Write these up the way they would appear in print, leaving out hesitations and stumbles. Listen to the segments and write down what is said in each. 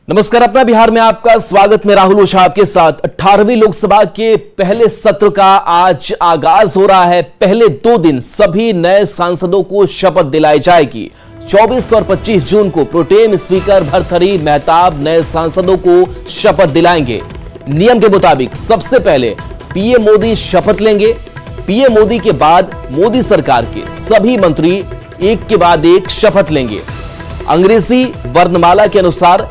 नमस्कार, अपना बिहार में आपका स्वागत। मैं राहुल ओझा आपके साथ। 18वीं लोकसभा के पहले सत्र का आज आगाज हो रहा है। पहले 2 दिन सभी नए सांसदों को शपथ दिलाई जाएगी। 24 और 25 जून को प्रोटेम स्पीकर भर्तृहरि महताब नए सांसदों को शपथ दिलाएंगे। नियम के मुताबिक सबसे पहले पीएम मोदी शपथ लेंगे। पीएम मोदी के बाद मोदी सरकार के सभी मंत्री एक के बाद एक शपथ लेंगे। अंग्रेजी वर्णमाला के अनुसार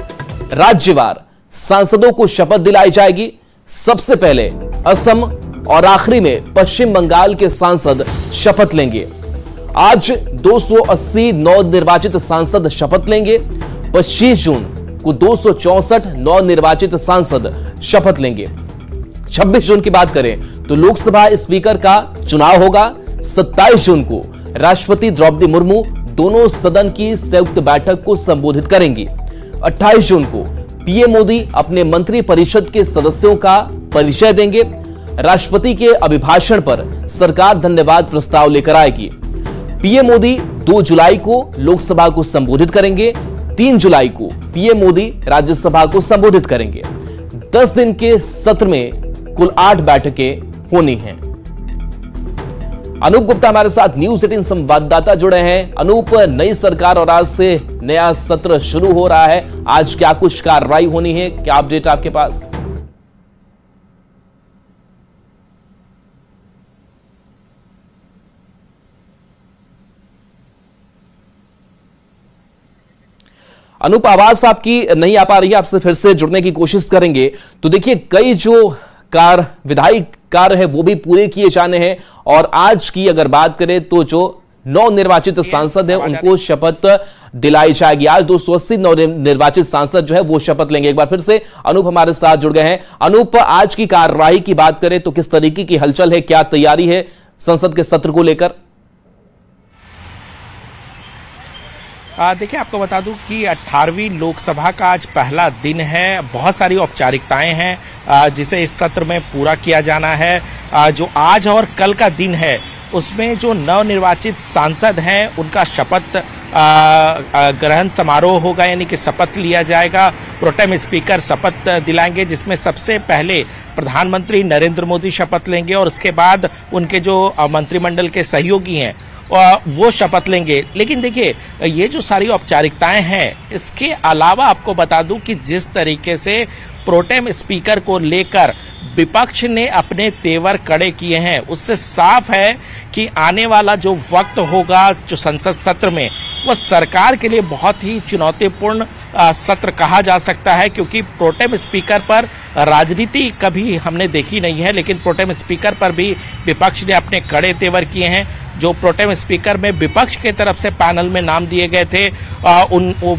राज्यवार सांसदों को शपथ दिलाई जाएगी। सबसे पहले असम और आखिरी में पश्चिम बंगाल के सांसद शपथ लेंगे। आज 280 नवनिर्वाचित सांसद शपथ लेंगे। 25 जून को 264 नवनिर्वाचित सांसद शपथ लेंगे। 26 जून की बात करें तो लोकसभा स्पीकर का चुनाव होगा। 27 जून को राष्ट्रपति द्रौपदी मुर्मू दोनों सदन की संयुक्त बैठक को संबोधित करेंगी। 28 जून को पीएम मोदी अपने मंत्री परिषद के सदस्यों का परिचय देंगे। राष्ट्रपति के अभिभाषण पर सरकार धन्यवाद प्रस्ताव लेकर आएगी। पीएम मोदी 2 जुलाई को लोकसभा को संबोधित करेंगे। 3 जुलाई को पीएम मोदी राज्यसभा को संबोधित करेंगे। 10 दिन के सत्र में कुल 8 बैठकें होनी हैं। अनूप गुप्ता हमारे साथ न्यूज 18 संवाददाता जुड़े हैं। अनूप, नई सरकार और आज से नया सत्र शुरू हो रहा है। आज क्या कुछ कार्रवाई होनी है, क्या अपडेट आपके पास? अनूप, आवाज आपकी नहीं आ पा रही है, आपसे फिर से जुड़ने की कोशिश करेंगे। तो देखिए, कई जो विधायी कार्य है वो भी पूरे किए जाने हैं और आज की अगर बात करें तो जो नवनिर्वाचित सांसद हैं उनको शपथ दिलाई जाएगी। आज 280 नवनिर्वाचित सांसद जो है वो शपथ लेंगे। एक बार फिर से अनूप हमारे साथ जुड़ गए हैं। अनूप, आज की कार्यवाही की बात करें तो किस तरीके की हलचल है, क्या तैयारी है संसद के सत्र को लेकर? देखिए, आपको बता दूं कि 18वीं लोकसभा का आज पहला दिन है। बहुत सारी औपचारिकताएं हैं जिसे इस सत्र में पूरा किया जाना है। जो आज और कल का दिन है उसमें जो नवनिर्वाचित सांसद हैं उनका शपथ ग्रहण समारोह होगा, यानी कि शपथ लिया जाएगा। प्रोटेम स्पीकर शपथ दिलाएंगे, जिसमें सबसे पहले प्रधानमंत्री नरेंद्र मोदी शपथ लेंगे और उसके बाद उनके जो मंत्रिमंडल के सहयोगी हैं वो शपथ लेंगे। लेकिन देखिए, ये जो सारी औपचारिकताएं हैं, इसके अलावा आपको बता दूं कि जिस तरीके से प्रोटेम स्पीकर को लेकर विपक्ष ने अपने तेवर कड़े किए हैं, उससे साफ है कि आने वाला जो वक्त होगा जो संसद सत्र में, वो सरकार के लिए बहुत ही चुनौतीपूर्ण सत्र कहा जा सकता है। क्योंकि प्रोटेम स्पीकर पर राजनीति कभी हमने देखी नहीं है, लेकिन प्रोटेम स्पीकर पर भी विपक्ष ने अपने कड़े तेवर किए हैं। जो प्रोटेम स्पीकर में विपक्ष के तरफ से पैनल में नाम दिए गए थे,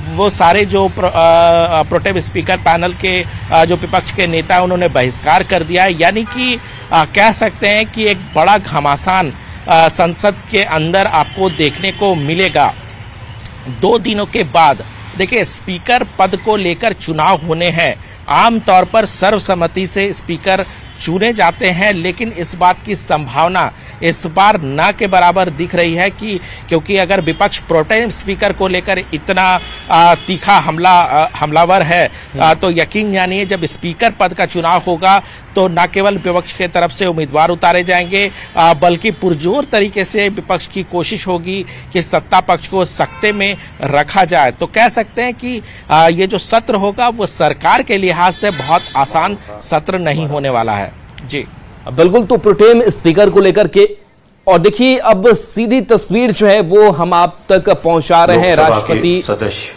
वो सारे जो प्रोटेम स्पीकर पैनल के जो विपक्ष के नेता उन्होंने बहिष्कार कर दिया है। यानी कि कह सकते हैं कि एक बड़ा घमासान संसद के अंदर आपको देखने को मिलेगा। 2 दिनों के बाद देखिए, स्पीकर पद को लेकर चुनाव होने हैं। आमतौर पर सर्वसम्मति से स्पीकर चुने जाते हैं, लेकिन इस बात की संभावना इस बार ना के बराबर दिख रही है कि क्योंकि अगर विपक्ष प्रोटेम स्पीकर को लेकर इतना तीखा हमलावर है तो यकीन जानिए जब स्पीकर पद का चुनाव होगा तो न केवल विपक्ष के तरफ से उम्मीदवार उतारे जाएंगे, बल्कि पुरजोर तरीके से विपक्ष की कोशिश होगी कि सत्ता पक्ष को सख्ते में रखा जाए। तो कह सकते हैं कि ये जो सत्र होगा वो सरकार के लिहाज से बहुत आसान सत्र नहीं होने वाला है। जी बिल्कुल, तो प्रोटेम स्पीकर को लेकर के और देखिए अब सीधी तस्वीर जो है वो हम आप तक पहुंचा रहे हैं। राष्ट्रपति सदस्य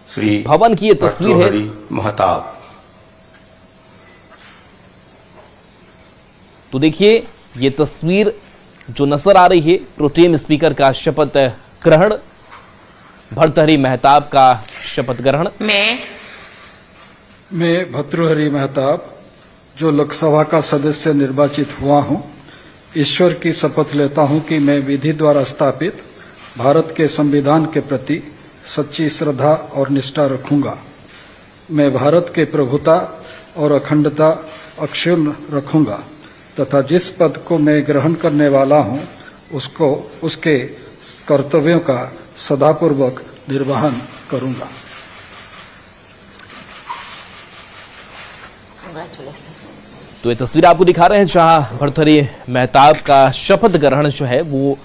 श्री भवन की ये तस्वीर है। महताब, तो देखिए ये तस्वीर जो नजर आ रही है, प्रोटेम स्पीकर का शपथ ग्रहण, भर्तृहरि महताब का शपथ ग्रहण। मैं भर्तृहरि महताब जो लोकसभा का सदस्य निर्वाचित हुआ हूं, ईश्वर की शपथ लेता हूं कि मैं विधि द्वारा स्थापित भारत के संविधान के प्रति सच्ची श्रद्धा और निष्ठा रखूंगा। मैं भारत के प्रभुता और अखंडता अक्षुण्ण रखूंगा तथा जिस पद को मैं ग्रहण करने वाला हूं उसके कर्तव्यों का सदापूर्वक निर्वहन करूंगा। Congratulations. तो ये तस्वीर आपको दिखा रहे हैं जहां भर्तृहरि मेहताब का शपथ ग्रहण जो है वो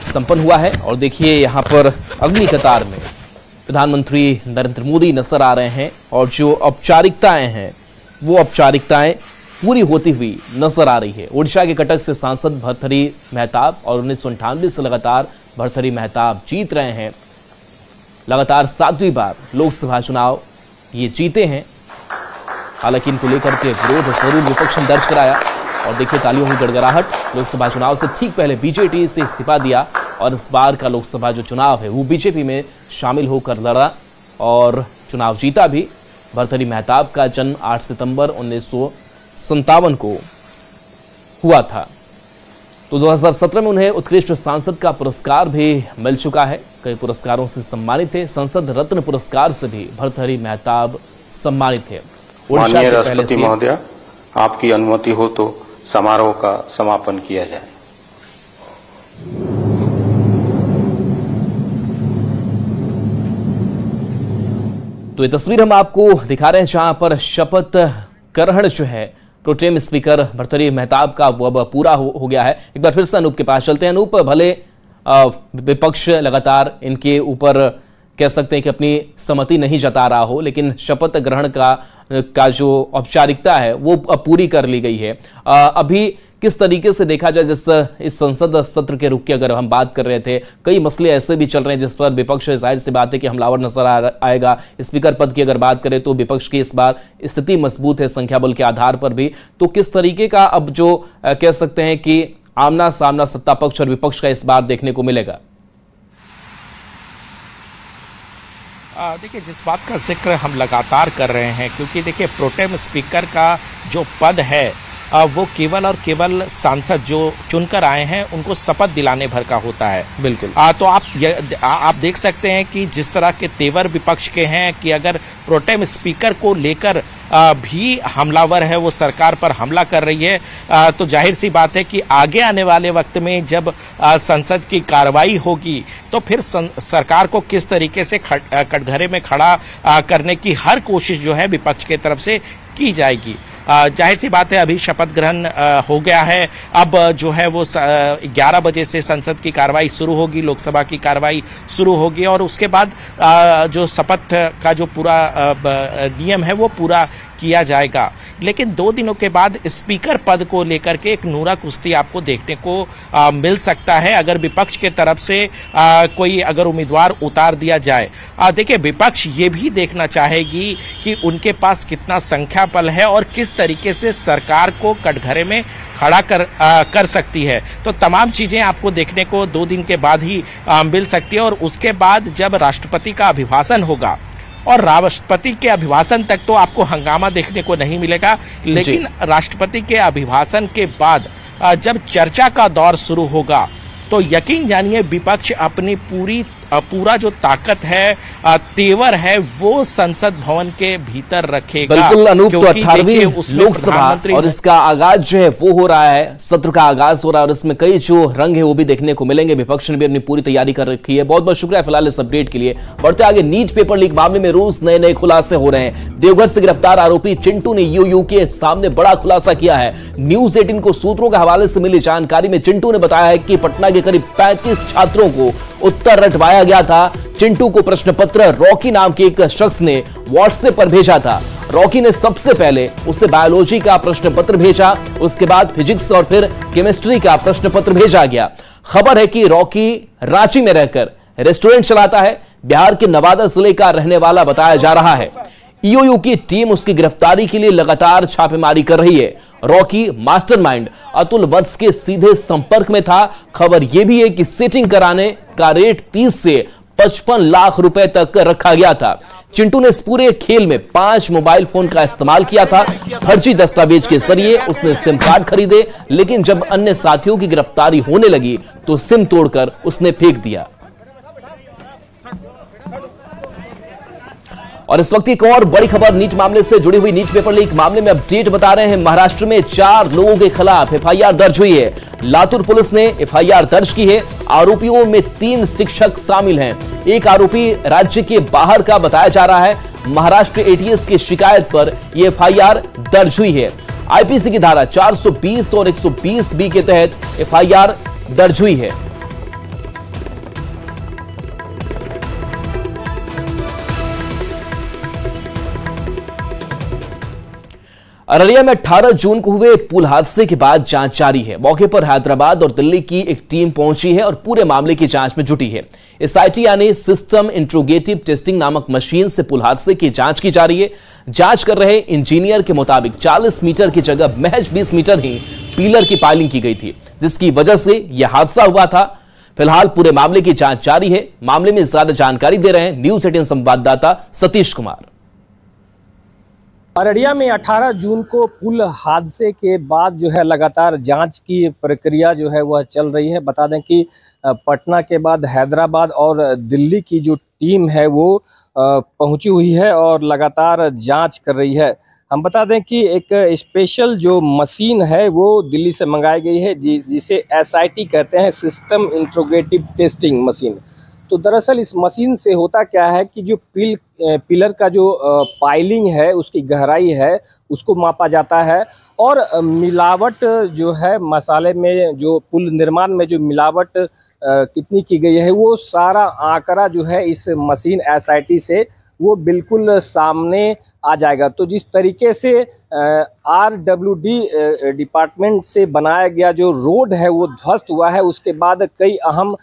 संपन्न हुआ है। और देखिए यहाँ पर अगली कतार में प्रधानमंत्री नरेंद्र मोदी नजर आ रहे हैं और जो औपचारिकताएं हैं वो औपचारिकताएं पूरी होती हुई नजर आ रही है। ओडिशा के कटक से सांसद भर्तृहरि मेहताब और 1998 से लगातार भर्तृहरि मेहताब जीत रहे हैं। लगातार 7वीं बार लोकसभा चुनाव ये जीते हैं। हालांकि इनको लेकर के विरोध जरूर विपक्ष ने दर्ज कराया और देखिए तालियों की गड़गड़ाहट। लोकसभा चुनाव से ठीक पहले बीजेपी से इस्तीफा दिया और इस बार का लोकसभा जो चुनाव है वो बीजेपी में शामिल होकर लड़ा और चुनाव जीता भी। भर्तृहरि मेहताब का जन्म 8 सितंबर 1957 को हुआ था। तो 2017 में उन्हें उत्कृष्ट सांसद का पुरस्कार भी मिल चुका है। कई पुरस्कारों से सम्मानित थे। संसद रत्न पुरस्कार से भी भर्तृहरि मेहताब सम्मानित थे। माननीय राष्ट्रपति महोदय, आपकी अनुमति हो तो समारोह का समापन किया जाए। तो ये तस्वीर हम आपको दिखा रहे हैं जहां पर शपथ ग्रहण जो है प्रोटेम स्पीकर भर्तृहरि मेहताब का वो अब पूरा हो गया है। एक बार फिर से अनूप के पास चलते हैं। अनूप, भले विपक्ष लगातार इनके ऊपर कह सकते हैं कि अपनी सहमति नहीं जता रहा हो, लेकिन शपथ ग्रहण का जो औपचारिकता है वो पूरी कर ली गई है। अभी किस तरीके से देखा जाए, जिस इस संसद सत्र के रुख की अगर हम बात कर रहे थे, कई मसले ऐसे भी चल रहे हैं जिस पर विपक्ष जाहिर सी बात है कि हमलावर नजर आएगा। स्पीकर पद की अगर बात करें तो विपक्ष की इस बार स्थिति मजबूत है संख्या बल के आधार पर भी। तो किस तरीके का अब जो कह सकते हैं कि आमना सामना सत्ता पक्ष और विपक्ष का इस बार देखने को मिलेगा? देखिए, जिस बात का जिक्र हम लगातार कर रहे हैं, क्योंकि देखिए प्रोटेम स्पीकर का जो पद है वो केवल और केवल सांसद जो चुनकर आए हैं उनको शपथ दिलाने भर का होता है। बिल्कुल। तो आप देख सकते हैं कि जिस तरह के तेवर विपक्ष के हैं कि अगर प्रोटेम स्पीकर को लेकर भी हमलावर है, वो सरकार पर हमला कर रही है, तो जाहिर सी बात है कि आगे आने वाले वक्त में जब संसद की कार्रवाई होगी तो फिर सरकार को किस तरीके से कटघरे में खड़ा करने की हर कोशिश जो है विपक्ष की तरफ से की जाएगी। जाहिर सी बात है अभी शपथ ग्रहण हो गया है। अब जो है वो 11 बजे से संसद की कार्रवाई शुरू होगी, लोकसभा की कार्रवाई शुरू होगी और उसके बाद जो शपथ का जो पूरा नियम है वो पूरा किया जाएगा। लेकिन 2 दिनों के बाद स्पीकर पद को लेकर के एक नूरा कुश्ती आपको देखने को मिल सकता है अगर विपक्ष के तरफ से कोई अगर उम्मीदवार उतार दिया जाए। देखिए, विपक्ष ये भी देखना चाहेगी कि उनके पास कितना संख्या बल है और किस तरीके से सरकार को कटघरे में खड़ा कर सकती है। तो तमाम चीजें आपको देखने को 2 दिन के बाद ही मिल सकती है और उसके बाद जब राष्ट्रपति का अभिभाषण होगा और राष्ट्रपति के अभिभाषण तक तो आपको हंगामा देखने को नहीं मिलेगा, लेकिन राष्ट्रपति के अभिभाषण के बाद जब चर्चा का दौर शुरू होगा तो यकीन जानिए विपक्ष अपनी पूरा जो ताकत है, तेवर है, वो संसद भवन के भीतर रखेगा। बिल्कुल अनूप, तो 18वीं लोकसभा और इसका आगाज जो है वो हो रहा है, सत्र का आगाज हो रहा है और इसमें कई जो रंग है वो भी देखने को मिलेंगे। विपक्ष ने भी अपनी पूरी तैयारी कर रखी है। बहुत बहुत शुक्रिया फिलहाल इस अपडेट के लिए। बढ़ते आगे, नीट पेपर लीक मामले में रोज नए नए खुलासे हो रहे हैं। देवघर से गिरफ्तार आरोपी चिंटू ने यूयू के सामने बड़ा खुलासा किया है। न्यूज 18 को सूत्रों के हवाले से मिली जानकारी में चिंटू ने बताया है कि पटना के करीब 35 छात्रों को उत्तर रटवाया गया था। चिंटू को प्रश्न पत्र रॉकी नाम के एक शख्स ने व्हाट्सएप पर भेजा था। रॉकी ने सबसे पहले उसे बायोलॉजी का प्रश्न पत्र भेजा, उसके बाद फिजिक्स और फिर केमिस्ट्री का प्रश्न पत्र भेजा गया। खबर है कि रॉकी रांची में रहकर रेस्टोरेंट चलाता है। बिहार के नवादा जिले का रहने वाला बताया जा रहा है। ईओयू की टीम उसकी गिरफ्तारी के लिए लगातार छापेमारी कर रही है। रॉकी मास्टरमाइंड अतुल वत्स के सीधे संपर्क में था। खबर यह भी है कि सेटिंग कराने का रेट 30 से 55 लाख रुपए तक रखा गया था। चिंटू ने इस पूरे खेल में 5 मोबाइल फोन का इस्तेमाल किया था। फर्जी दस्तावेज के जरिए उसने सिम कार्ड खरीदे, लेकिन जब अन्य साथियों की गिरफ्तारी होने लगी तो सिम तोड़कर उसने फेंक दिया। और इस वक्त एक और बड़ी खबर नीट मामले से जुड़ी हुई, नीट पेपर लीक मामले में अपडेट बता रहे हैं। महाराष्ट्र में 4 लोगों के खिलाफ एफआईआर दर्ज हुई है। लातूर पुलिस ने एफआईआर दर्ज की है। आरोपियों में 3 शिक्षक शामिल हैं। एक आरोपी राज्य के बाहर का बताया जा रहा है। महाराष्ट्र एटीएस की शिकायत पर यह एफआईआर दर्ज हुई है। आईपीसी की धारा 420 और 120 बी के तहत एफआईआर दर्ज हुई है। अररिया में 18 जून को हुए पुल हादसे के बाद जांच जारी है। मौके पर हैदराबाद और दिल्ली की एक टीम पहुंची है और पूरे मामले की जांच में जुटी है। एसआईटी यानी सिस्टम इंट्रोगेटिव टेस्टिंग नामक मशीन से पुल हादसे की जांच की जा रही है। जांच कर रहे इंजीनियर के मुताबिक 40 मीटर की जगह महज 20 मीटर ही पिलर की पाइलिंग की गई थी, जिसकी वजह से यह हादसा हुआ था। फिलहाल पूरे मामले की जांच जारी है। मामले में ज्यादा जानकारी दे रहे हैं न्यूज 18 संवाददाता सतीश कुमार। अररिया में 18 जून को पुल हादसे के बाद जो है लगातार जांच की प्रक्रिया जो है वह चल रही है। बता दें कि पटना के बाद हैदराबाद और दिल्ली की जो टीम है वो पहुंची हुई है और लगातार जांच कर रही है। हम बता दें कि एक स्पेशल जो मशीन है वो दिल्ली से मंगाई गई है, जिसे एसआईटी कहते हैं, सिस्टम इंट्रोगेटिव टेस्टिंग मशीन। तो दरअसल इस मशीन से होता क्या है कि जो पिलर का जो पाइलिंग है, उसकी गहराई है, उसको मापा जाता है और मिलावट जो है मसाले में, जो पुल निर्माण में जो मिलावट कितनी की गई है, वो सारा आंकड़ा जो है इस मशीन एसआईटी से वो बिल्कुल सामने आ जाएगा। तो जिस तरीके से आरडब्ल्यूडी डिपार्टमेंट से बनाया गया जो रोड है वो ध्वस्त हुआ है, उसके बाद कई अहम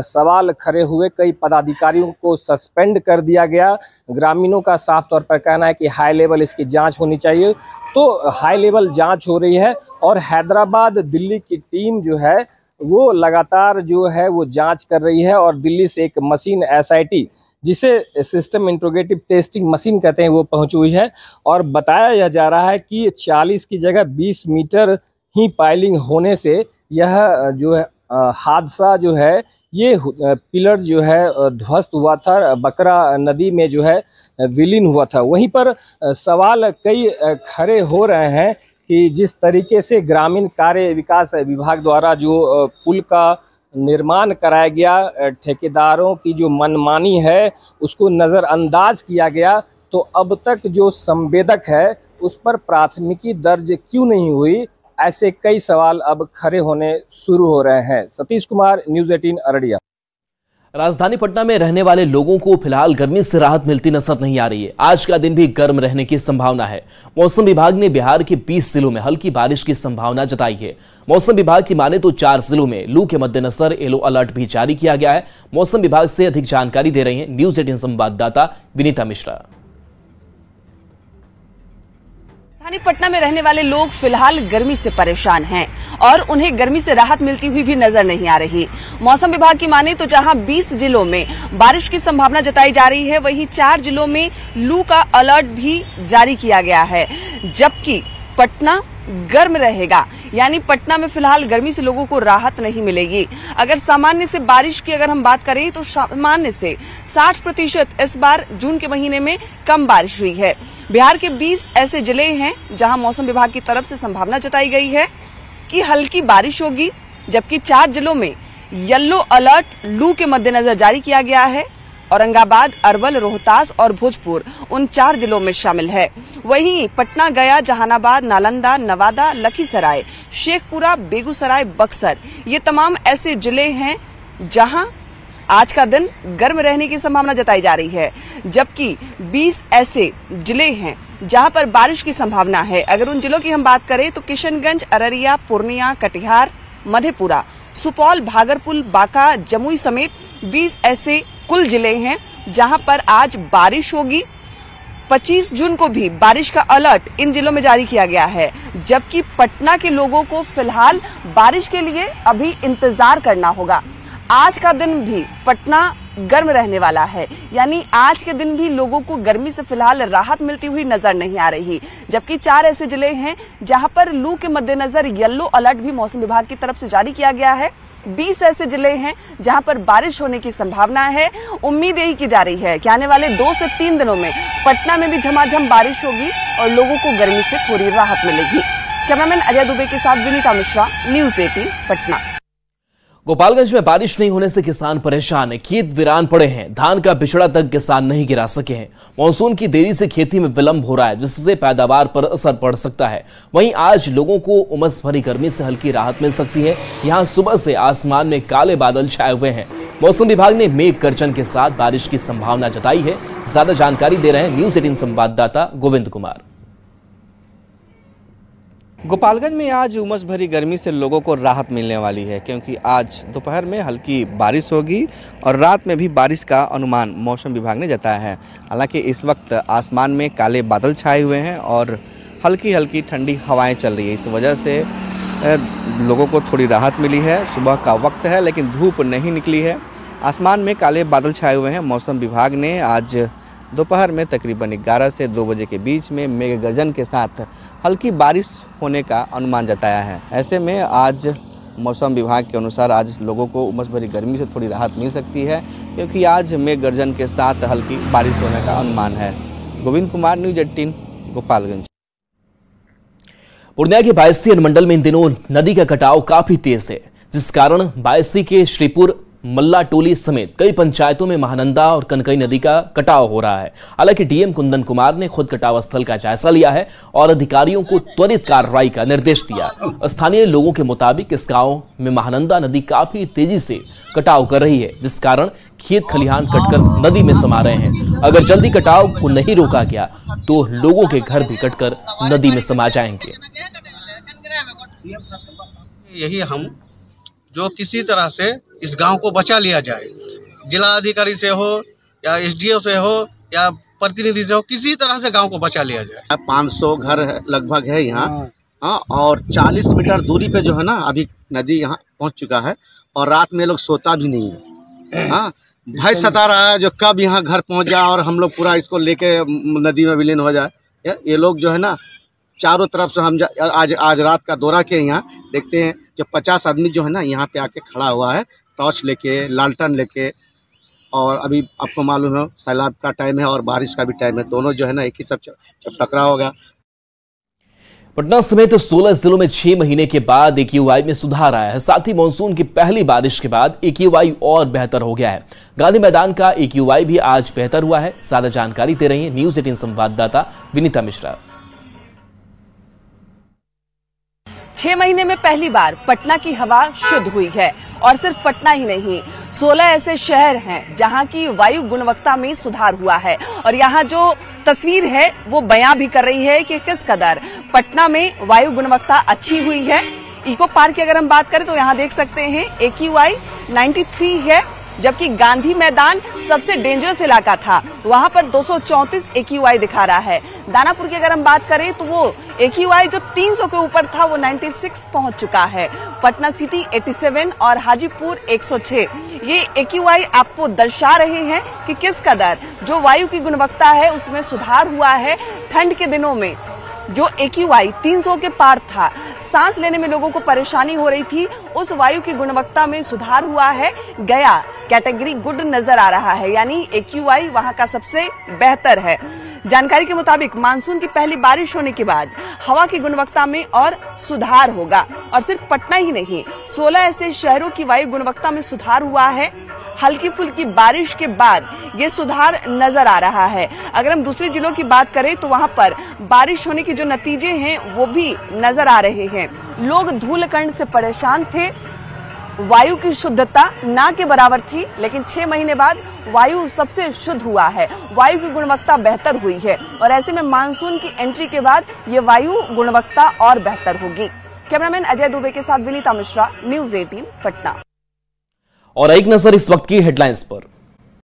सवाल खड़े हुए, कई पदाधिकारियों को सस्पेंड कर दिया गया। ग्रामीणों का साफ तौर पर कहना है कि हाई लेवल इसकी जांच होनी चाहिए। तो हाई लेवल जांच हो रही है और हैदराबाद दिल्ली की टीम जो है वो लगातार जो है वो जांच कर रही है और दिल्ली से एक मशीन एसआईटी, जिसे सिस्टम इंट्रोगेटिव टेस्टिंग मशीन कहते हैं, वो पहुंची हुई है और बताया जा रहा है कि 40 की जगह 20 मीटर ही पाइलिंग होने से यह जो है हादसा जो है ये पिलर जो है ध्वस्त हुआ था, बकरा नदी में जो है विलीन हुआ था। वहीं पर सवाल कई खड़े हो रहे हैं कि जिस तरीके से ग्रामीण कार्य विकास विभाग द्वारा जो पुल का निर्माण कराया गया, ठेकेदारों की जो मनमानी है उसको नज़रअंदाज किया गया, तो अब तक जो संवेदक है उस पर प्राथमिकी दर्ज क्यों नहीं हुई, ऐसे कई सवाल अब खड़े होने शुरू हो रहे हैं। सतीश कुमार, न्यूज़ 18 अररिया। राजधानी पटना में रहने वाले लोगों को फिलहाल गर्मी से राहत मिलती नजर नहीं आ रही है। आज का दिन भी गर्म रहने की संभावना है। मौसम विभाग ने बिहार के 20 जिलों में हल्की बारिश की संभावना जताई है। मौसम विभाग की माने तो 4 जिलों में लू के मद्देनजर येलो अलर्ट भी जारी किया गया है। मौसम विभाग से अधिक जानकारी दे रही है न्यूज 18 संवाददाता विनीता मिश्रा। राजधानी पटना में रहने वाले लोग फिलहाल गर्मी से परेशान हैं और उन्हें गर्मी से राहत मिलती हुई भी नजर नहीं आ रही। मौसम विभाग की माने तो जहां 20 जिलों में बारिश की संभावना जताई जा रही है, वहीं 4 जिलों में लू का अलर्ट भी जारी किया गया है, जबकि पटना गर्म रहेगा। यानी पटना में फिलहाल गर्मी से लोगों को राहत नहीं मिलेगी। अगर सामान्य से बारिश की अगर हम बात करें तो सामान्य से 60% इस बार जून के महीने में कम बारिश हुई है। बिहार के 20 ऐसे जिले हैं जहां मौसम विभाग की तरफ से संभावना जताई गई है कि हल्की बारिश होगी, जबकि 4 जिलों में येलो अलर्ट लू के मद्देनजर जारी किया गया है। औरंगाबाद, अरवल, रोहतास और भोजपुर उन 4 जिलों में शामिल है। वहीं पटना, गया, जहानाबाद, नालंदा, नवादा, लखीसराय, शेखपुरा, बेगूसराय, बक्सर, ये तमाम ऐसे जिले हैं जहां आज का दिन गर्म रहने की संभावना जताई जा रही है, जबकि 20 ऐसे जिले हैं जहां पर बारिश की संभावना है। अगर उन जिलों की हम बात करें तो किशनगंज, अररिया, पूर्णिया, कटिहार, मधेपुरा, सुपौल, भागलपुर, बांका, जमुई समेत 20 ऐसे कुल जिले हैं जहां पर आज बारिश होगी। 25 जून को भी बारिश का अलर्ट इन जिलों में जारी किया गया है, जबकि पटना के लोगों को फिलहाल बारिश के लिए अभी इंतजार करना होगा। आज का दिन भी पटना गर्म रहने वाला है, यानी आज के दिन भी लोगों को गर्मी से फिलहाल राहत मिलती हुई नजर नहीं आ रही, जबकि 4 ऐसे जिले हैं जहां पर लू के मद्देनजर येलो अलर्ट भी मौसम विभाग की तरफ से जारी किया गया है। 20 ऐसे जिले हैं जहां पर बारिश होने की संभावना है। उम्मीद यही की जा रही है कि आने वाले 2 से 3 दिनों में पटना में भी झमाझम बारिश होगी और लोगों को गर्मी से थोड़ी राहत मिलेगी। कैमरामैन अजय दुबे के साथ विनीता मिश्रा, न्यूज 18 पटना। गोपालगंज में बारिश नहीं होने से किसान परेशान हैं। खेत वीरान पड़े हैं। धान का बिचड़ा तक किसान नहीं गिरा सके हैं। मॉनसून की देरी से खेती में विलंब हो रहा है, जिससे पैदावार पर असर पड़ सकता है। वहीं आज लोगों को उमस भरी गर्मी से हल्की राहत मिल सकती है। यहां सुबह से आसमान में काले बादल छाए हुए हैं। मौसम विभाग ने मेघ गर्जन के साथ बारिश की संभावना जताई है। ज्यादा जानकारी दे रहे हैं न्यूज 18 संवाददाता गोविंद कुमार। गोपालगंज में आज उमस भरी गर्मी से लोगों को राहत मिलने वाली है, क्योंकि आज दोपहर में हल्की बारिश होगी और रात में भी बारिश का अनुमान मौसम विभाग ने जताया है। हालांकि इस वक्त आसमान में काले बादल छाए हुए हैं और हल्की हल्की ठंडी हवाएं चल रही है। इस वजह से लोगों को थोड़ी राहत मिली है। सुबह का वक्त है लेकिन धूप नहीं निकली है। आसमान में काले बादल छाए हुए हैं। मौसम विभाग ने आज दोपहर में तकरीबन 11 से 2 बजे के बीच में मेघ गर्जन के साथ हल्की बारिश होने का अनुमान जताया है। ऐसे में आज मौसम विभाग के अनुसार आज लोगों को उमस भरी गर्मी से थोड़ी राहत मिल सकती है, क्योंकि आज मेघ गर्जन के साथ हल्की बारिश होने का अनुमान है। गोविंद कुमार, न्यूज 18 गोपालगंज। पूर्णिया के बायसी अनुमंडल में इन दिनों नदी का कटाव काफी तेज है, जिस कारण बायसी के श्रीपुर मल्ला टोली समेत कई पंचायतों में महानंदा और कनकई नदी का कटाव हो रहा है। हालांकि डीएम कुंदन कुमार ने खुद कटाव स्थल का जायजा लिया है और अधिकारियों को त्वरित कार्रवाई का निर्देश दिया। स्थानीय लोगों के मुताबिक इस गांव में महानंदा नदी काफी तेजी से कटाव कर रही है, जिस कारण खेत खलिहान कटकर नदी में समा रहे हैं। अगर जल्दी कटाव को नहीं रोका गया तो लोगों के घर भी कटकर नदी में समा जाएंगे। यही हम जो किसी तरह से इस गांव को बचा लिया जाए, जिला अधिकारी से हो या एसडीओ से हो या प्रतिनिधि से हो, किसी तरह से गांव को बचा लिया जाए। 500 घर लगभग है यहाँ और 40 मीटर दूरी पे जो है ना अभी नदी यहाँ पहुँच चुका है और रात में लोग सोता भी नहीं है। भय सता रहा है जो कब यहाँ घर पहुँच जाए और हम लोग पूरा इसको लेके नदी में विलीन हो जाए। ये लोग जो है ना चारों तरफ से हम आज रात का दौरा किए, यहाँ देखते हैं जो 50 आदमी जो है ना यहाँ पे आके खड़ा हुआ है, टॉर्च लेके, लालटन लेके। और अभी आपको मालूम है सैलाब का टाइम है और बारिश का भी टाइम है, दोनों जो है ना एक ही सब टकराव होगा। पटना समेत 16 जिलों में 6 महीने के बाद AQI में सुधार आया है। साथ ही मानसून की पहली बारिश के बाद AQI और बेहतर हो गया है। गांधी मैदान का AQI भी आज बेहतर हुआ है। ज्यादा जानकारी दे रही है न्यूज 18 संवाददाता विनीता मिश्रा। 6 महीने में पहली बार पटना की हवा शुद्ध हुई है और सिर्फ पटना ही नहीं, 16 ऐसे शहर हैं जहां की वायु गुणवत्ता में सुधार हुआ है। और यहां जो तस्वीर है वो बयां भी कर रही है कि किस कदर पटना में वायु गुणवत्ता अच्छी हुई है। इको पार्क की अगर हम बात करें तो यहां देख सकते हैं AQI 93 है, जबकि गांधी मैदान सबसे डेंजरस इलाका था, वहां पर 234 AQI दिखा रहा है। दानापुर की अगर हम बात करें तो वो AQI जो 300 के ऊपर था वो 96 पहुंच चुका है। पटना सिटी 87 और हाजीपुर 106। ये AQI आपको दर्शा रहे हैं कि किस कदर जो वायु की गुणवत्ता है उसमें सुधार हुआ है। ठंड के दिनों में जो AQI 300 के पार था, सांस लेने में लोगों को परेशानी हो रही थी, उस वायु की गुणवत्ता में सुधार हुआ है। गया कैटेगरी गुड नजर आ रहा है, यानी AQI वहां का सबसे बेहतर है। जानकारी के मुताबिक मानसून की पहली बारिश होने के बाद हवा की गुणवत्ता में और सुधार होगा। और सिर्फ पटना ही नहीं, 16 ऐसे शहरों की वायु गुणवत्ता में सुधार हुआ है। हल्की फुल्की बारिश के बाद ये सुधार नजर आ रहा है। अगर हम दूसरे जिलों की बात करें तो वहां पर बारिश होने के जो नतीजे हैं वो भी नजर आ रहे हैं। लोग धूलकण से परेशान थे, वायु की शुद्धता ना के बराबर थी, लेकिन 6 महीने बाद वायु सबसे शुद्ध हुआ है, वायु की गुणवत्ता बेहतर हुई है। और ऐसे में मानसून की एंट्री के बाद ये वायु गुणवत्ता और बेहतर होगी। कैमरामैन अजय दुबे के साथ विनीता मिश्रा, न्यूज 18 पटना। और एक नजर इस वक्त की हेडलाइंस पर।